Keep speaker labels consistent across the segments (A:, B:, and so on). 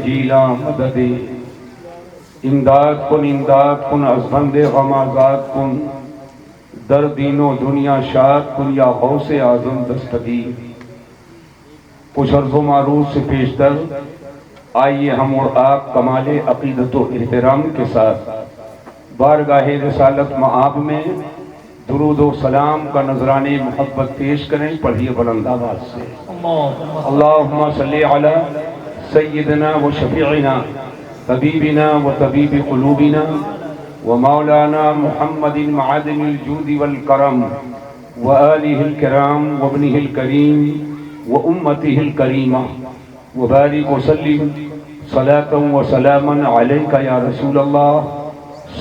A: جیلا مدد امداد کن از بند غم آزاد کن، در دین و دنیا شاد کن یا غوث اعظم دستگیر۔ کچھ عرض و معروض سے پیشتر آئیے ہم اور آپ کمال عقیدت و احترام کے ساتھ بارگاہ رسالت مآب میں درود و سلام کا نذرانِ محبت پیش کریں۔ پڑھیے بلند آواز سے، اللہم صلی علی سیدنا و شفیعنا طبیبنا و طبیب قلوبنا و مولانا محمد معدن الجود والکرم و آلہ الکرام و ابنہ الکریم و امتہ الکریمہ و بارک وسلم صلاة و سلاما علیکہ یا رسول اللہ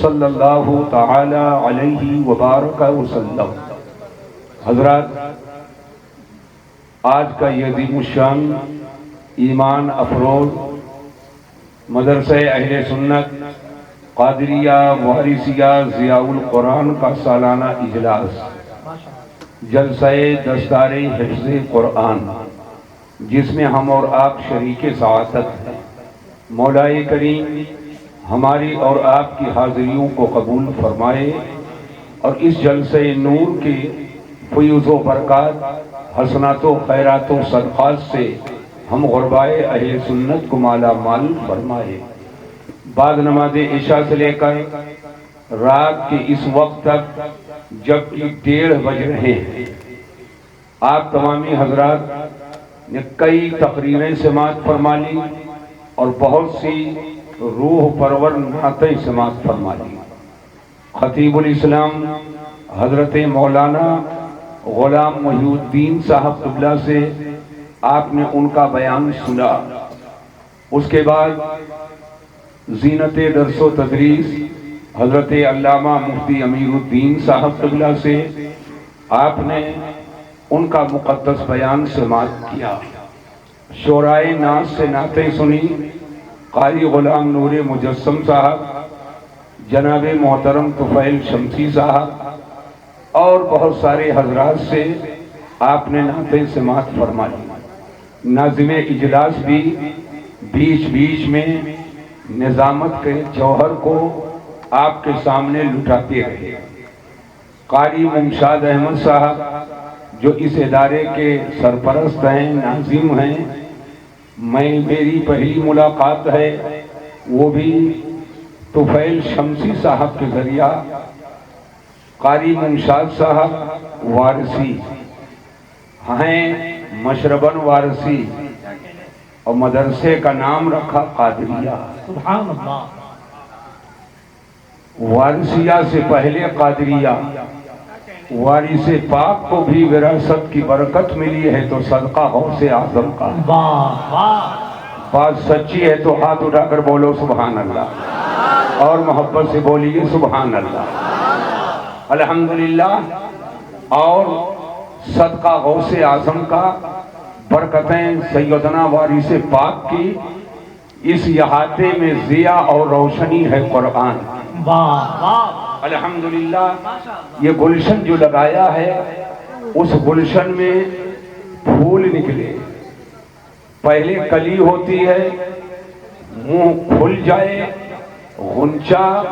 A: صلی اللہ تعالی علیہ وبارک وسلم۔ حضرات، آج کا یہ عظیم الشان ایمان افروز مدرسہ اہل سنت قادریہ وارثیہ ضیاء القرآن کا سالانہ اجلاس جلسہ دستار حفظ قرآن، جس میں ہم اور آپ شریک سعادت ہیں۔ مولا کریم ہماری اور آپ کی حاضریوں کو قبول فرمائے اور اس جلسہ نور کے فیوز و برکات، حسنات و خیرات و صدقات سے ہم غربائے اہل سنت کو مالا مال فرمائے۔ بعد نماز عشاء سے لے کر رات کے اس وقت تک جبکہ 1:30 بج رہے ہیں، آپ تمامی حضرات نے کئی تقریریں سماعت فرما لی اور بہت سی روح پرور نعتیں سماعت فرما لی۔ خطیب الاسلام حضرت مولانا غلام محی الدین صاحب قبلہ سے آپ نے ان کا بیان سنا۔ اس کے بعد زینت درس و تدریس حضرت علامہ مفتی امیر الدین صاحب قبلہ سے آپ نے ان کا مقدس بیان سماعت کیا۔ شعرائے ناز سے نعتیں سنی، قاری غلام نور مجسم صاحب، جناب محترم طفیل شمسی صاحب اور بہت سارے حضرات سے آپ نے نعتیں سماعت فرما لی۔ ناظم اجلاس بھی بیچ بیچ میں نظامت کے جوہر کو آپ کے سامنے لٹاتے رہے۔ قاری ممشاد احمد صاحب جو اس ادارے کے سرپرست ہیں، ناظم ہیں، میری پہلی ملاقات ہے وہ بھی طفیل شمسی صاحب کے ذریعہ۔ قاری ممشاد صاحب وارثی ہیں، مشرباً وارثی، اور مدرسے کا نام رکھا قادریہ۔
B: سبحان اللہ۔
A: وارثیہ سے پہلے قادریہ۔ وارث پاک کو بھی وراثت کی برکت ملی ہے تو صدقہ غوث اعظم کا۔
B: واہ واہ،
A: بات سچی ہے تو ہاتھ اٹھا کر بولو سبحان اللہ، اور محبت سے بولیے سبحان اللہ، الحمدللہ۔ اور صدقہ غوث اعظم کا، برکتیں سیدنا وارث پاک کی، اس احاطے میں ضیاء اور روشنی ہے قرآن۔
B: واہ واہ،
A: الحمدللہ۔ یہ گلشن جو لگایا ہے، اس گلشن میں پھول نکلے، پہلے کلی ہوتی ہے، منہ کھل جائے غنچہ،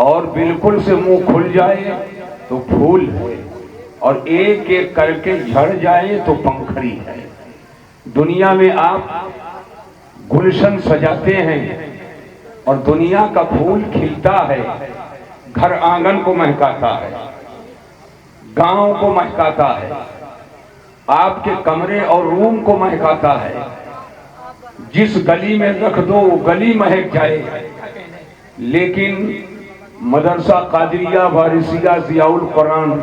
A: اور بالکل سے منہ کھل جائے تو پھول ہے، اور ایک ایک کر کے جھڑ جائے تو پنکھڑی ہے۔ دنیا میں آپ گلشن سجاتے ہیں اور دنیا کا پھول کھلتا ہے، گھر آنگن کو مہکاتا ہے، گاؤں کو مہکاتا ہے، آپ کے کمرے اور روم کو مہکاتا ہے۔ جس گلی میں رکھ دو وہ گلی مہک جائے، لیکن مدرسہ قادریہ وارثیہ ضیاء القرآن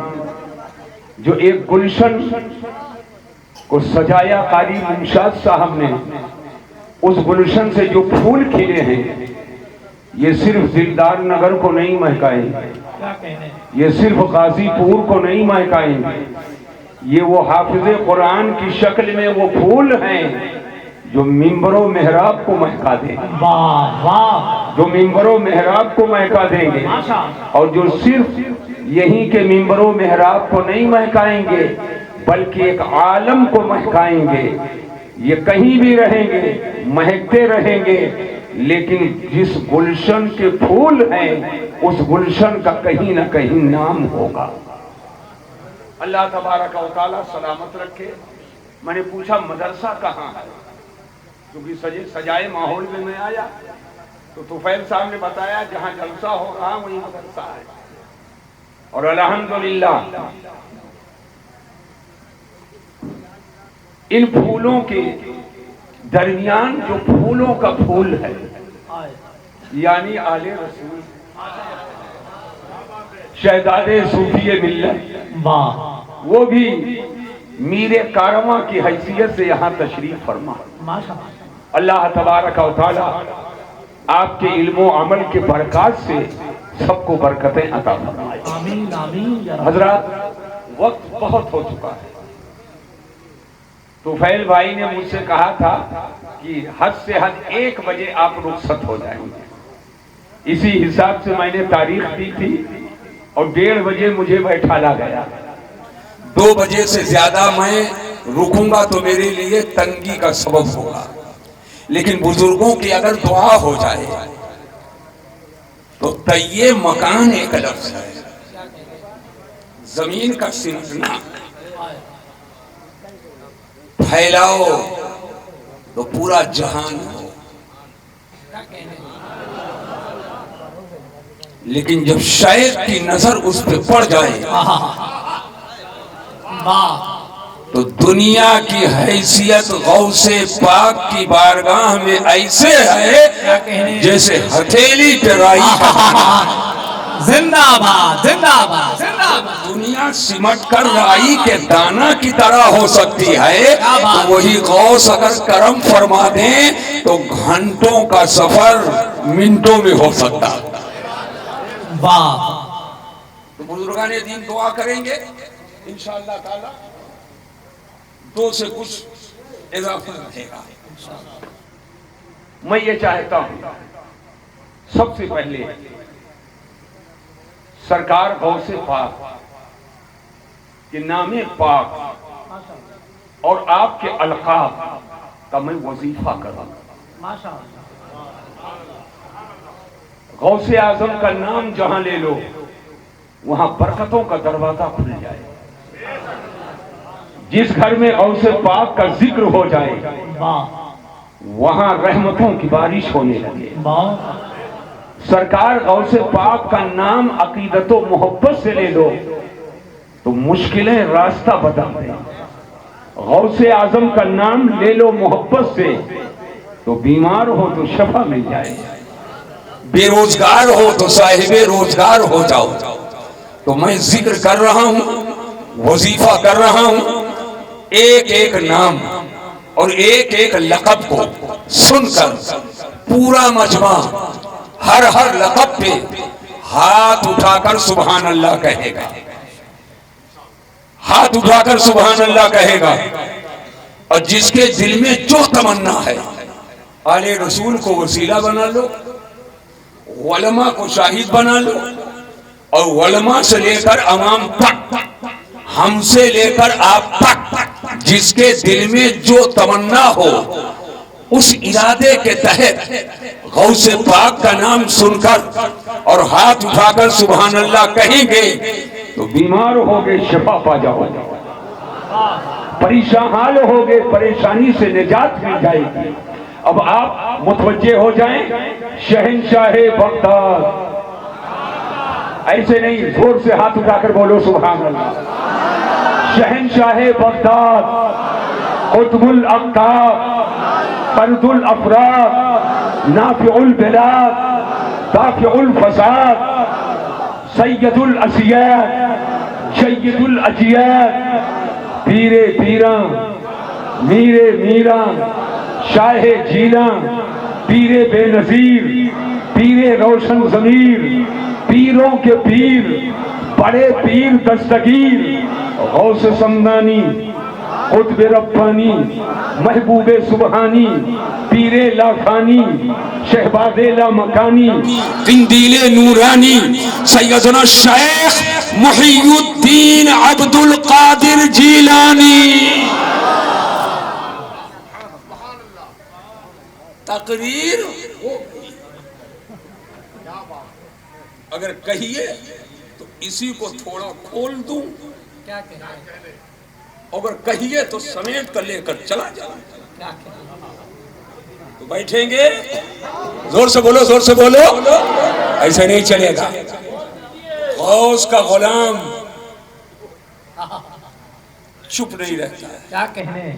A: جو ایک گلشن کو سجایا قاری ممشاد صاحب نے، اس گلشن سے جو پھول کھلے ہیں، یہ صرف دلدار نگر کو نہیں مہکائیں، یہ صرف غازی پور کو نہیں مہکائیں، یہ وہ حافظ قرآن کی شکل میں وہ پھول ہیں جو ممبر و محراب کو مہکا دیں گے۔
B: واہ واہ،
A: جو ممبر و محراب کو مہکا دیں گے، اور جو صرف یہیں کے ممبر و محراب کو نہیں مہکائیں گے بلکہ ایک عالم کو مہکائیں گے۔ یہ کہیں بھی رہیں گے، مہکتے رہیں گے، لیکن جس گلشن کے پھول ہیں اس گلشن کا کہیں نہ کہیں نام ہوگا۔ اللہ تبارک و تعالیٰ سلامت رکھے۔ میں نے پوچھا مدرسہ کہاں ہے، کیونکہ سجائے ماحول میں میں آیا تو طفیل صاحب نے بتایا جہاں جلسہ ہو رہا وہیں مدرسہ ہے، اور الحمدللہ ان پھولوں کے درمیان جو پھولوں کا پھول ہے یعنی آل رسول، شہزاد صوفی ملت، وہ بھی میر کارواں کی حیثیت سے یہاں تشریف فرما۔ اللہ تبارک و تعالی آپ کے علم و عمل کے برکات سے سب کو برکتیں عطا فرمائے۔
B: آمین آمین۔
A: حضرات وقت بہت ہو چکا ہے، طفیل بھائی نے مجھ سے کہا تھا کہ حد سے حد 1 بجے آپ رخصت ہو جائیں گے، اسی حساب سے میں نے تاریخ دی تھی اور 1:30 بجے مجھے بیٹھالا گیا۔ 2 بجے سے زیادہ میں رکوں گا تو میرے لیے تنگی کا سبب ہوگا، لیکن بزرگوں کی اگر دعا ہو جائے تو طیب مکان ایک لفظ ہے، زمین کا سمٹنا، پھیلاؤ تو پورا جہان ہو، لیکن جب شیخ کی نظر اس پہ پڑ جائے تو دنیا کی حیثیت غوث پاک کی بارگاہ میں ایسے ہے جیسے ہتھیلی پہ رائی ہے۔
B: زندہ باد زندہ باد زندہ باد۔
A: دنیا سمٹ کر رائی کے دانہ کی طرح ہو سکتی ہے، تو وہی غوث اگر کرم فرما دیں تو گھنٹوں کا سفر منٹوں میں ہو سکتا۔
B: واہ۔
A: تو بزرگان دین دعا کریں گے انشاءاللہ تعالی 2 سے کچھ اضافہ رہے گا۔ میں یہ چاہتا ہوں سب سے پہلے سرکار غوث پاک کے نام پاک اور آپ کے القاب کا میں وظیفہ کروں۔ غوث اعظم کا نام جہاں لے لو وہاں برکتوں کا دروازہ کھل جائے، جس گھر میں غوث پاک کا ذکر ہو جائے وہاں رحمتوں کی بارش ہونے لگے۔ سرکار غوث پاک کا نام عقیدت و محبت سے لے لو تو مشکلیں راستہ بدل دیں۔ غوث اعظم کا نام لے لو محبت سے تو بیمار ہو تو شفا مل جائے، بے روزگار ہو تو صاحب روزگار ہو جاؤ۔ تو میں ذکر کر رہا ہوں، وظیفہ کر رہا ہوں، ایک ایک نام اور ایک ایک لقب کو سن کر پورا مجمع ہر لقب پہ ہاتھ اٹھا کر سبحان اللہ کہے گا، ہاتھ اٹھا کر سبحان اللہ کہے گا، اور جس کے دل میں جو تمنا ہے آل رسول کو وسیلہ بنا لو، علماء کو شاہد بنا لو، اور علماء سے لے کر عوام تک، ہم سے لے کر آپ تک، جس کے دل میں جو تمنا ہو اس ارادے کے تحت غوث پاک کا نام سن کر اور ہاتھ اٹھا کر سبحان اللہ کہیں گے تو بیمار ہوگے شفا پا جاؤ گے، پریشان حال ہوگے پریشانی سے نجات مل جائے گی۔ اب آپ متوجہ ہو جائیں، شہنشاہ بغداد، ایسے نہیں زور سے ہاتھ اٹھا کر بولو سبحان اللہ، شہنشاہ بغداد، قطب الاقطاب، فرد الافراد، نافع البلاد، دافع الفساد، سید الاسیاد، سید الاجیاد، پیر پیراں، میر میراں، شاہ جیلاں، پیر بے نظیر، پیر روشن ضمیر، پیروں کے پیر، بڑے پیر دستگیر، غوث سمدانی، قطب ربانی، محبوب سبحانی، پیر لافانی، شہباز لامکانی، قندیل نورانی، سیدنا شیخ محی الدین عبد القادر جیلانی۔ تقریر ہو گئی. اگر کہیے تو اسی کو تھوڑا کھول دوں,
B: کیا کہنے,
A: اگر کہیے تو سمیٹ کر لے کر چلا جاؤں.
B: کیا کہنے.
A: تو بیٹھیں گے, زور سے بولو, زور سے بولو, ایسے نہیں چلے گا. غوث کا غلام چپ نہیں رہتا ہے.
B: کیا کہنے.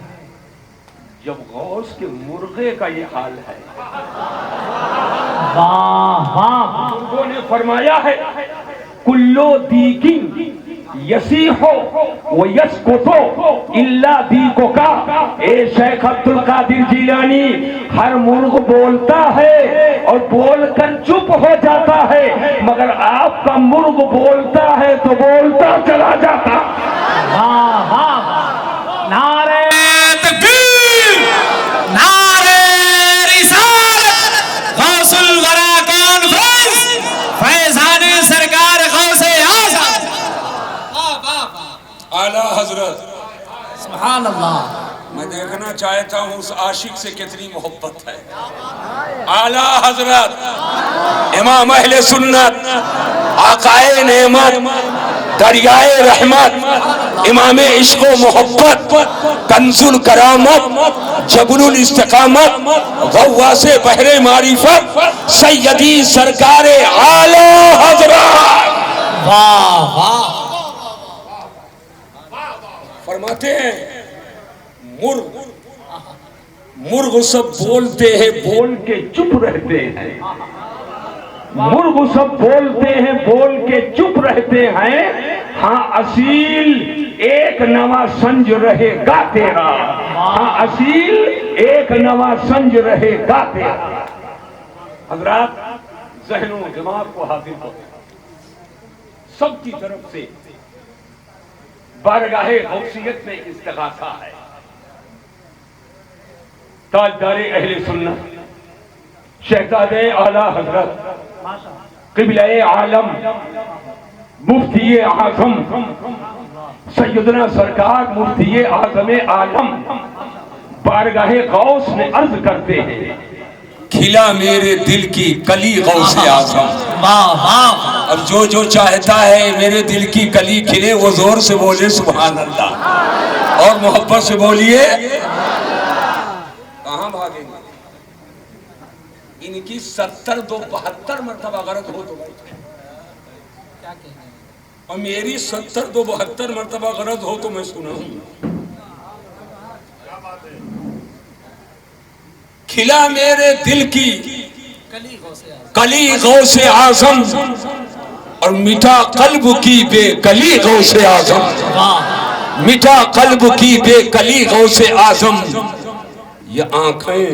A: جب غوث کے مرغے کا یہ حال ہے,
B: واہ واہ.
A: لوگوں نے فرمایا ہے کلو دیکن یسیحو و یسکتو الا دیکو کا. اے شیخ عبد القادر جیلانی, ہر مرغ بولتا ہے اور بول کر چپ ہو جاتا ہے, مگر آپ کا مرغ بولتا ہے تو بولتا چلا جاتا.
B: واہ واہ. نعرہ تکبیر, نعرہ رسالت, غوث الورا کانفرنس, فیضان سرکار غوث اعظم. واہ واہ واہ.
A: اعلیٰ حضرت,
B: سبحان اللہ.
A: میں دیکھنا چاہتا ہوں اس عاشق سے کتنی محبت ہے. اعلیٰ حضرت امام اہل سنت, آقائے نعمت, دریائے رحمت, امام عشق و محبت, کنز الکرامت, جبل الاستقامت, غواص بحر معرفت, سیدی سرکار اعلیٰ حضرت.
B: واہ واہ.
A: فرماتے ہیں مرغ سب بولتے ہیں, بول کے چپ رہتے ہیں. مرغ سب بولتے ہیں, بول کے چپ رہتے ہیں. ہاں اصیل ایک نوا سنج رہے گا تیرا. ہاں اصیل ایک نوا سنج رہے گا تیرا. حضرات, ذہن و دماغ کو حاضر کرو. سب کی طرف سے بارگاہ غوثیت میں استغاثہ ہے. تاجدار اہل سنت, شہزادہ اعلیٰ حضرت, قبلہ عالم, مفتی اعظم, سیدنا سرکار مفتی اعظم عالم, بارگاہ غوث میں عرض کرتے ہیں کھلا میرے دل کی کلی غوث اعظم.
B: واہ واہ.
A: اب جو چاہتا ہے میرے دل کی کلی کھلے وہ زور سے بولے سبحان اللہ, اور محبت سے بولیے. کہاں بھاگیں گے؟ ان کی 72 مرتبہ غرض ہو تو بیٹھے,
B: کیا کہنے.
A: اور میری 72 مرتبہ غرض ہو تو میں سناؤں. کھلا میرے دل کی
B: کلی غوث اعظم.
A: کلی غوث اعظم, اور میٹھا قلب کی بے کلی غوث اعظم.
B: واہ.
A: میٹھا قلب کی بے کلی غوث اعظم. یہ آنکھیں,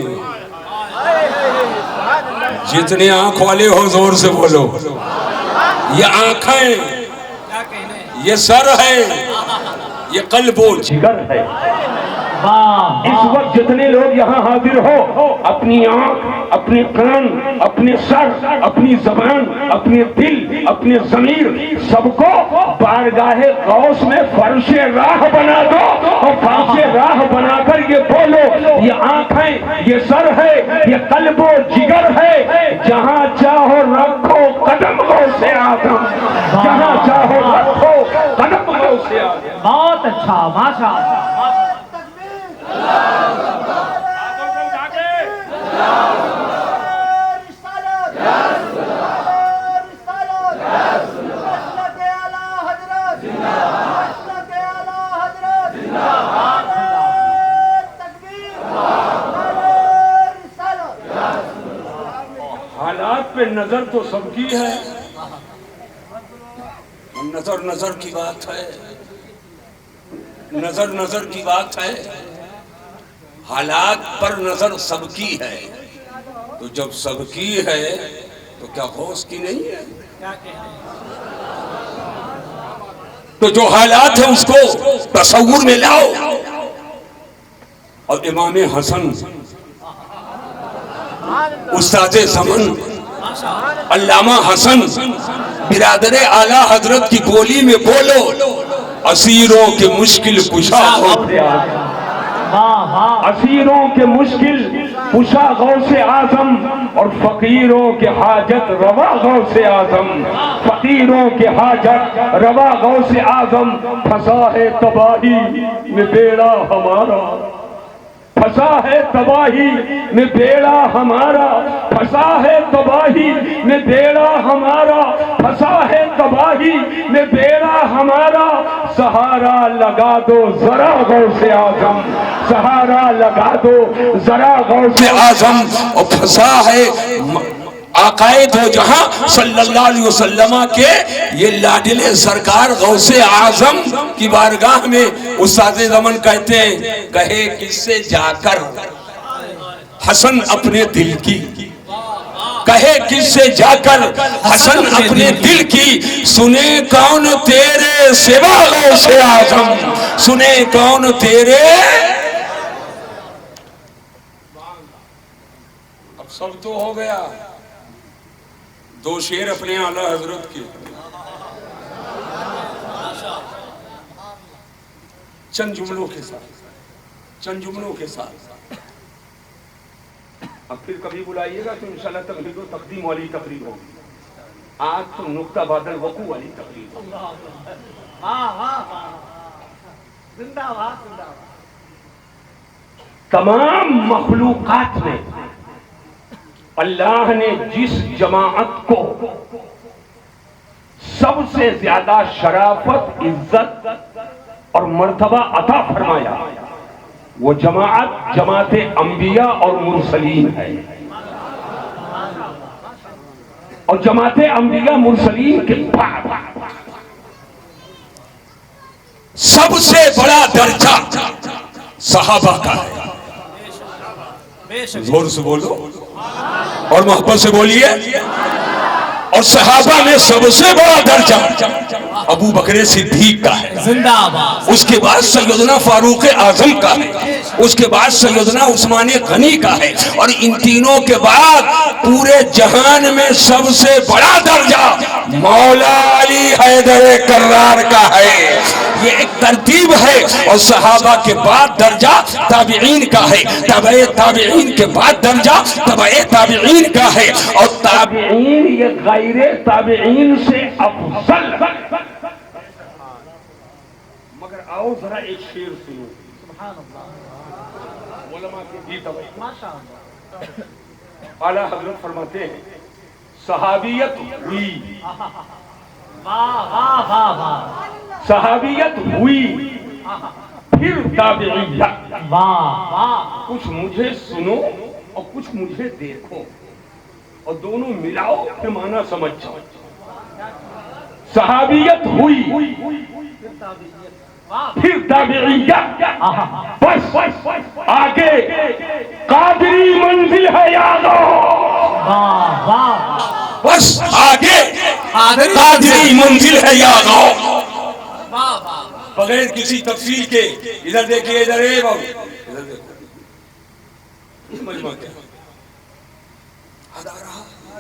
A: جتنے آنکھ والے ہو زور سے بولو, یہ آنکھیں,
B: کیا کہنے.
A: یہ سر ہے, یہ قلب و جگر ہے.
B: واہ.
A: اس وقت جتنے لوگ یہاں حاضر ہو, اپنی آنکھ, اپنے کان, اپنے سر, اپنی زبان, اپنے دل, اپنے ضمیر, سب کو بارگاہ غوث میں فرش راہ بنا دو, اور فرش راہ بنا کر یہ بولو یہ آنکھیں, یہ سر ہے, یہ قلب و جگر ہے. جہاں چاہو رکھو قدم غوث اعظم, جہاں چاہو رکھو قدم غوث اعظم.
B: بہت اچھا, ماشاء اللہ.
A: حالات پہ نظر تو سب کی ہے, نظر کی بات ہے, نظر کی بات ہے. حالات پر نظر سب کی ہے, تو جب سب کی ہے تو کیا غوث کی نہیں ہے؟ تو جو حالات ہیں اس کو تصور میں لاؤ. اور امام حسن استاد زمن علامہ حسن برادر اعلیٰ حضرت کی بولی میں بولو, اسیروں کے مشکل کشا ہو. اسیروں کے مشکل کشا غوث اعظم اور فقیروں کے حاجت روا غوث اعظم، فقیروں کے حاجت روا غوث اعظم، پھنسا ہے تباہی میں بیڑا ہمارا، پھنسا ہے تباہی میں بیڑا ہمارا، پھنسا ہے تباہی میں بیڑا ہمارا، پھنسا ہے تباہی میں بیڑا ہمارا، سہارا لگا دو ذرا غوث اعظم، سہارا لگا دو ذرا غوث اعظم، اور پھنسا ہے آقائے دو جہاں صلی اللہ علیہ وسلم کے یہ لاڈلے سرکار غوث اعظم کی بارگاہ میں استاد زمن کہتے ہیں، کہے کس سے جا کر حسن اپنے دل کی، کہے کس سے جا کر حسن اپنے دل کی، سنے کون تیرے سوا غوث اعظم، سنے کون تیرے، اب سب تو ہو گیا، دو شعر اپنے اعلیٰ حضرت کے، چند جملوں کے ساتھ، چند جملوں کے ساتھ، اب پھر کبھی بلائیے گا تو انشاءاللہ تقریر و تقدیم والی تقریر ہوگی، آج تو نقطہ بعد الوقوع والی تقریر ہوگی۔ تمام مخلوقات میں اللہ نے جس جماعت کو سب سے زیادہ شرافت، عزت اور مرتبہ عطا فرمایا، وہ جماعت جماعت انبیاء اور مرسلین ہے، اور جماعت انبیاء مرسلین کے بعد سب سے بڑا درجہ صحابہ کا ہے، زور سے بولو اور محبت سے بولیے، اور صحابہ میں سب سے بڑا درجہ ابو بکر صدیق کا ہے،
B: زندہ باد،
A: اس کے بعد سیدنا فاروق اعظم کا ہے، اس کے بعد سیدنا عثمان غنی کا ہے، اور ان تینوں کے بعد پورے جہان میں سب سے بڑا درجہ مولا علی حیدر کرار کا ہے، یہ ایک ترتیب ہے، اور صحابہ کے بعد درجہ تابعین کا ہے، تبع تابعین کے بعد درجہ تبع تابعین کا ہے، اور تابعین یہ غیر تابعین سے افضل، مگر آؤ ذرا ایک شعر سنو، علماء کے گیت اعلیٰ حضرت فرماتے ہیں، صحابیت ہوئی، صحابیت ہوئی پھر تابعیت، کچھ مجھے سنو اور کچھ مجھے دیکھو، اور دونوں ملاؤ پھر معنی سمجھ جاؤ، صحابیت ہوئی پھر تابعیت، بس آگے قادری منزل ہے یادو، بس آگے قادری منزل ہے یادو، بغیر کسی تفصیل کے، ادھر دیکھیے ادھر اے بابو، ادھر دیکھو، یہ مجمع کیا ہزارہ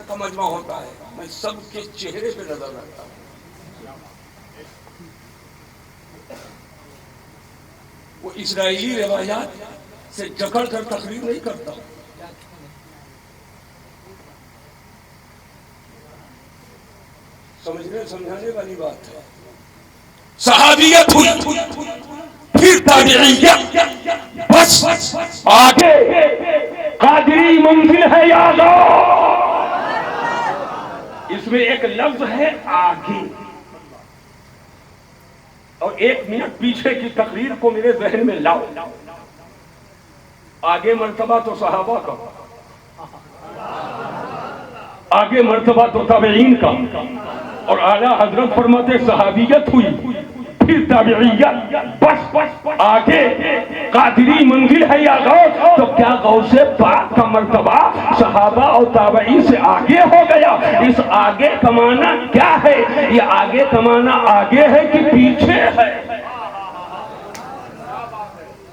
A: کا مجمع ہوتا ہے، میں سب کے چہرے پہ نظر رکھتا ہوں، وہ اسرائیلی روایات سے جکڑ کر تقریر نہیں کرتا، سمجھانے والی بات ہے، صحابیت ہوئی پھر تابعیت، بس آگے قادری منزل ہے یادو، اس میں ایک لفظ ہے آگے، اور ایک منٹ پیچھے کی تقریر کو میرے ذہن میں لاؤ، آگے مرتبہ تو صحابہ کا، آگے مرتبہ تو تابعین کا، اور اعلیٰ حضرت فرماتے صحابیت ہوئی پھر تابعیت، بس آگے قادری منزل ہے یا غوث، تو کیا غوث پاک کا مرتبہ صحابہ اور تابعین سے آگے ہو گیا؟ اس آگے کا معنی کیا ہے؟ یہ آگے کا معنی آگے ہے کہ پیچھے ہے؟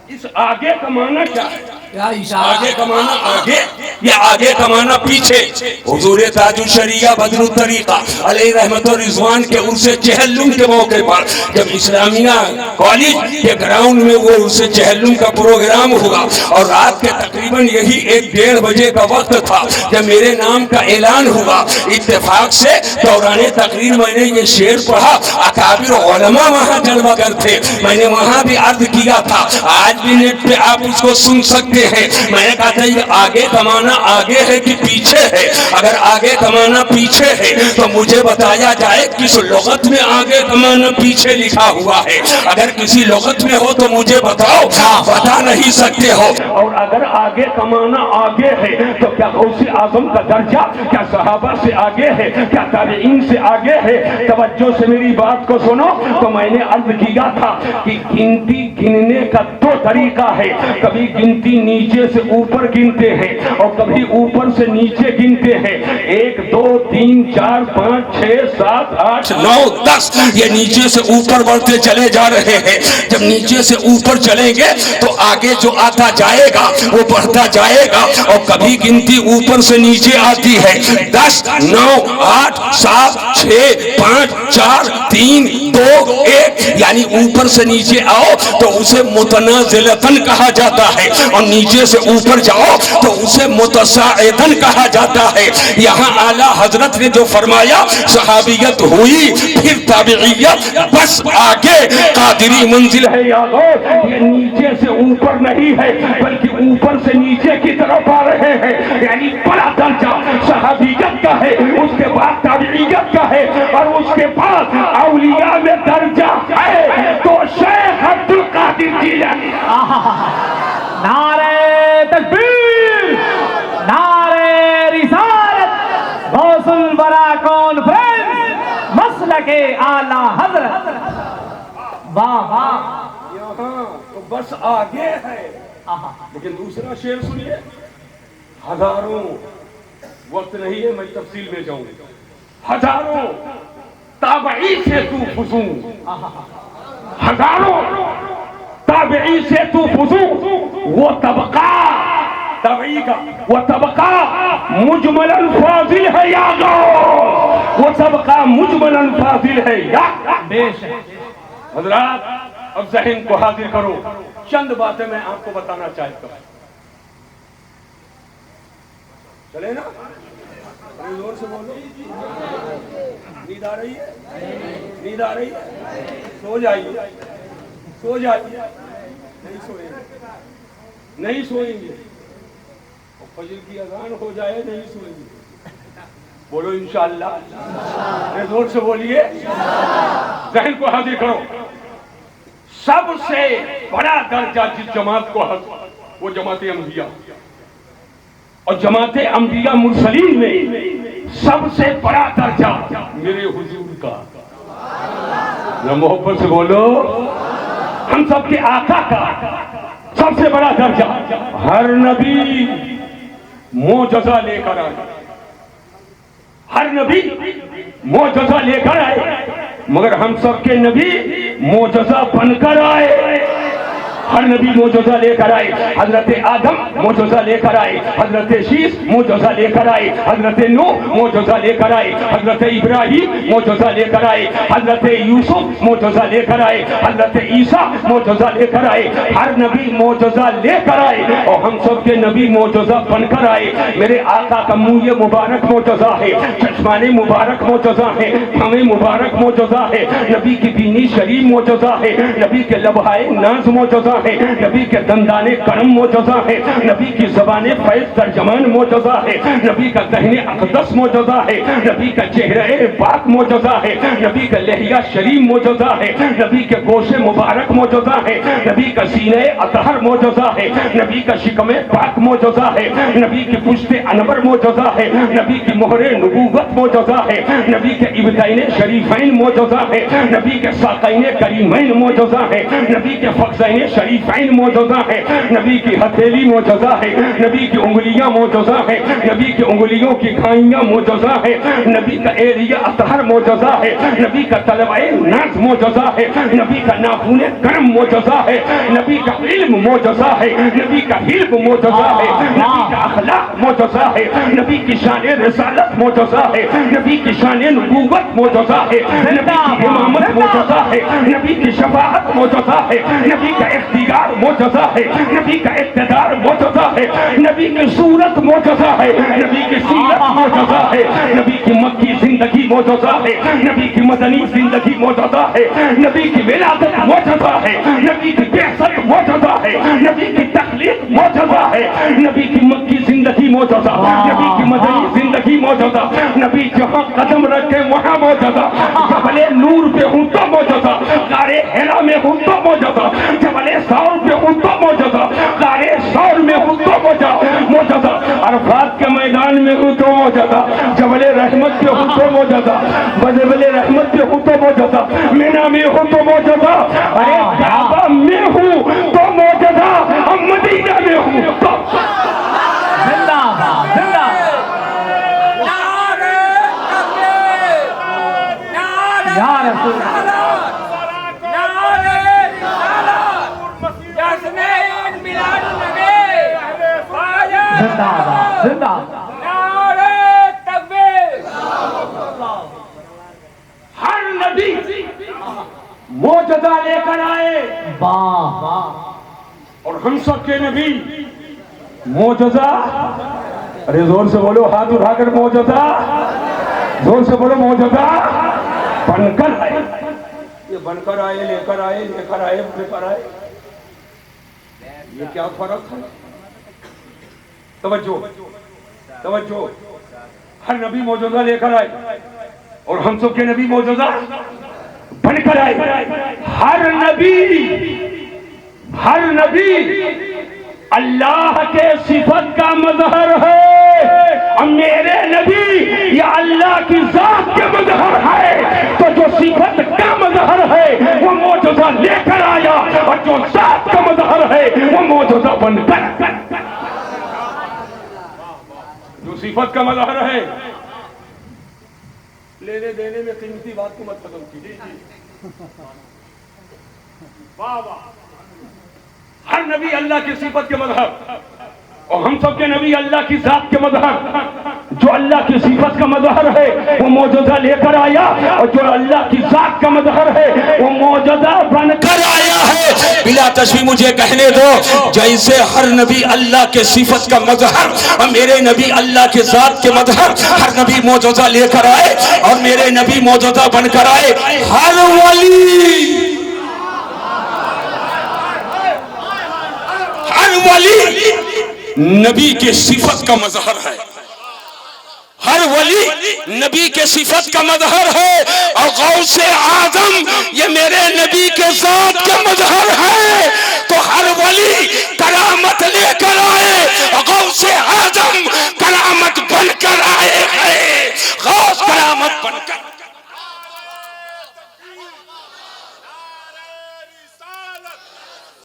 A: اس آگے کا معنی کیا ہے؟
B: کیا اشارہ
C: آگے کمانا آگے یا آگے کمانا پیچھے. حضور تاج الشریعہ بدر الطریقہ علیہ رحمت و رضوان کے عرص چہلم کے موقع پر جب اسلامیہ کالج کے گراؤنڈ میں وہ عرص چہلم کا پروگرام ہوا اور رات کے تقریباً یہی 1-1:30 بجے کا وقت تھا جب میرے نام کا اعلان ہوا. اتفاق سے دوران تقریر میں نے یہ شعر پڑھا. اکابر علماء وہاں جلوہ گر تھے. میں نے وہاں بھی عرض کیا تھا, آج بھی نیٹ پہ آپ اس کو سن سکتے ہیں. میں نے کہا تھا یہ آگے کمانا آگے ہے کہ پیچھے ہے. اگر آگے کمانا پیچھے ہے تو مجھے بتایا جائے کس لغت میں آگے کمانا پیچھے لکھا ہوا ہے. اگر کسی لغت میں ہو تو مجھے بتاؤ, بتا نہیں سکتے ہو. اور اگر آگے کمانا آگے ہے تو کیا غوث اعظم کا درجہ کیا صحابہ سے آگے ہے, کیا تابعین سے آگے ہے؟ توجہ سے میری بات کو سنو. تو میں نے عرض کیا تھا کہ گنتی گننے کا 2 طریقہ ہے. کبھی گنتی نیچے سے اوپر گنتے ہیں اور کبھی اوپر سے نیچے گنتے ہیں. 1 2 3 4 5 6 7 8 9 10 یہ نیچے سے اوپر بڑھتے چلے جا رہے ہیں. جب نیچے سے اوپر چلیں گے تو آگے جو آتا جائے گا وہ بڑھتا جائے گا. اور کبھی گنتی اوپر سے نیچے آتی ہے 10 9 8 7 6 5 4 3 2 1 یعنی اوپر سے نیچے آؤ تو اسے متنازلتن کہا جاتا ہے اور نیچے سے اوپر جاؤ تو اسے متصاعدن کہا جاتا ہے. یہاں اعلیٰ حضرت نے جو فرمایا صحابیت ہوئی پھر تابعیت بس آگے قادری منزل ہے. یہ نیچے سے اوپر نہیں ہے بلکہ اوپر سے نیچے کی طرف آ رہے ہیں. یعنی بڑا درجہ صحابیت کا ہے, اس کے بعد تابعیت کا ہے اور اس کے بعد اولیاء میں درجہ ہے تو شیخ عبد القادر جیلانی.
B: نعرہ تکبیر, نعرہ رسالت, غوث الورا کانفرنس, مسلک اعلیٰ حضرت. واہ واہ.
C: یہاں تو بس آگے ہے. لیکن دوسرا شعر سنیے. ہزاروں وقت نہیں ہے میں تفصیل میں جاؤں. ہزاروں تابعی سے تو فزوں, ہزاروں تابعی سے تو فزوں. وہ طبقہ تابعی کا وہ طبقہ مجمل الفاضل ہے یا غوث, وہ طبقہ مجمل الفاضل ہے یا
B: بے شک.
C: حضرات اب ذہن کو حاضر کرو. چند باتیں میں آپ کو بتانا چاہتا ہوں. چلے نا, زور سے بولو. نیند آ رہی ہے, نیند آ رہی ہے؟ سو جائیے, سو جائیے. نہیں سوئیں گے, نہیں سوئیں گے. فجر کی اذان ہو جائے نہیں سوئیں گے. بولو انشاءاللہ. زور سے بولیے. ذہن کو حاضر کرو. سب سے بڑا درجہ جس جماعت کو حاصل وہ جماعت انبیاء, اور جماعت انبیاء مرسلین میں سب سے بڑا درجہ میرے حضور کا. محبت سے بولو. ہم سب کے آقا کا سب سے بڑا درجہ. ہر نبی معجزہ لے کر آئے, ہر نبی معجزہ لے کر آئے, مگر ہم سب کے نبی معجزہ بن کر آئے. ہر نبی معجزہ لے کر آئے. حضرت آدم معجزہ لے کر آئے, حضرت شیس معجزہ لے کر آئے, حضرت نوح معجزہ لے کر آئے, حضرت ابراہیم معجزہ لے کر آئے, حضرت یوسف معجزہ لے کر آئے, حضرت عیسیٰ معجزہ لے کر آئے. ہر نبی معجزہ لے کر آئے اور ہم سب کے نبی معجزہ بن کر آئے. میرے آقا کا منہ مبارک معجزہ ہے, چشمان مبارک معجزہ ہے, ہمیں مبارک معجزہ ہے, نبی کی بینی شریف معجزہ ہے, نبی کے لبہائے ناز معجزہ ہے, نبی کے دندان کرم معجزہ ہے, نبی کی زبان فیض ترجمان معجزہ ہے, نبی کا دہن اقدس معجزہ ہے, نبی کا چہرہ پاک معجزہ ہے, نبی کا لحیہ شریف معجزہ ہے, نبی کے گوش مبارک معجزہ ہے, نبی کا سینہ اطہر معجزہ ہے, نبی کا شکم پاک معجزہ ہے, نبی کی پشت انور معجزہ ہے, نبی کی مہر نبوت معجزہ ہے, نبی کے ابطین شریفین معجزہ ہے, نبی کے ساقین کریمین معجزہ ہے, نبی کے فخذین
A: شریفین معجزہ ہے، نبی کی ہتھیلی معجزہ ہے، نبی کی انگلیاں معجزہ ہے، نبی کی انگلیوں کی گھائیاں معجزہ ہے، نبی کا ایریا اطہر معجزہ ہے، نبی کا طلبۂ ناز معجزہ ہے، نبی کا ناخون کرم معجزہ ہے، نبی کا علم معجزہ ہے، نبی کا حلم معجزہ ہے، نبی کا اخلاق معجزہ ہے، نبی کی شان رسالت معجزہ ہے، نبی کی شان نبوت معجزہ ہے، نبی کی امامت معجزہ ہے، نبی کی شفاعت معجزہ ہے، نبی کا اختیار معجزہ ہے، نبی کا اقتدار معجزہ ہے، نبی کی صورت معجزہ ہے، نبی کی سیرت معجزہ ہے، نبی کی مکی زندگی معجزہ ہے، نبی کی مدنی زندگی معجزہ ہے، نبی کی ولادت معجزہ ہے، نبی کی بعثت معجزہ ہے، نبی کی تخلیق معجزہ ہے، نبی کی مکی زندگی معجزہ، نبی کی مدنی زندگی معجزہ، نبی جہاں قدم رکھے وہاں معجزہ، جبل نور پہ ہوں تو معجزہ، غار حرا میں ہوں تو معجزہ، جبل ثور پہ ہوں تو معجزہ، غار ثور میں ہوں تو معجزہ، عرفات کے میدان میں ہوں تو معجزہ، جبل رحمت پہ ہوں تو معجزہ، جبل رحمت پہ ہوں تو معجزہ، مینا میں ہوں تو معجزہ، ارے کعبہ میں ہوں تو معجزہ، ہم مدینہ میں ہوں تو
B: زندہ باد زندہ یا رسول زندہ باد زندہ
A: ہر نبی معجزہ لے کر آئے،
B: واہ
A: اور ہم سب کے نبی معجزہ، ارے زور سے بولو، ہاتھ اٹھا کر معجزہ، زور سے بولو معجزہ بن کر آئے، یہ بن کر آئے، لے کر آئے، لے کر آئے، لے کر آئے، یہ کیا فرق ہے؟ توجہ توجہ، ہر نبی معجزہ لے کر آئے اور ہم سب کے نبی معجزہ بن کر آئے۔ ہر نبی اللہ کے صفت کا مظہر ہے، اور میرے نبی یا اللہ کی ذات کے مظہر ہے، تو جو صفت کا مظہر ہے وہ معجزہ لے کر آیا، اور جو ذات کا مظہر ہے وہ معجزہ بن کر، جو صفت کا مظہر ہے، لینے دینے میں قیمتی بات کو مت ختم کیجیے، واہ واہ، ہر نبی اللہ کی صفت کے مظہر، اور ہم سب کے نبی اللہ کی ذات کے مظہر، جو اللہ کی صفت کا مظہر ہے وہ معجزہ لے کر آیا، اور جو اللہ کی ذات کا مظہر ہے وہ معجزہ بن کر آیا ہے۔
C: بلا تشبیہ مجھے کہنے دو، جیسے ہر نبی اللہ کے صفت کا مظہر اور میرے نبی اللہ کے ذات کے مظہر، ہر نبی معجزہ لے کر آئے اور میرے نبی معجزہ بن کر آئے۔ ہر ولی نبی کے صفت کا مظہر ہے، ہر ولی نبی کے صفت کا مظہر ہے، اور غوث اعظم یہ میرے نبی کے ذات کا مظہر ہے، تو ہر ولی کرامت لے کر آئے، اور غوث اعظم کرامت بن کر آئے ہیں، غوث کرامت بن کر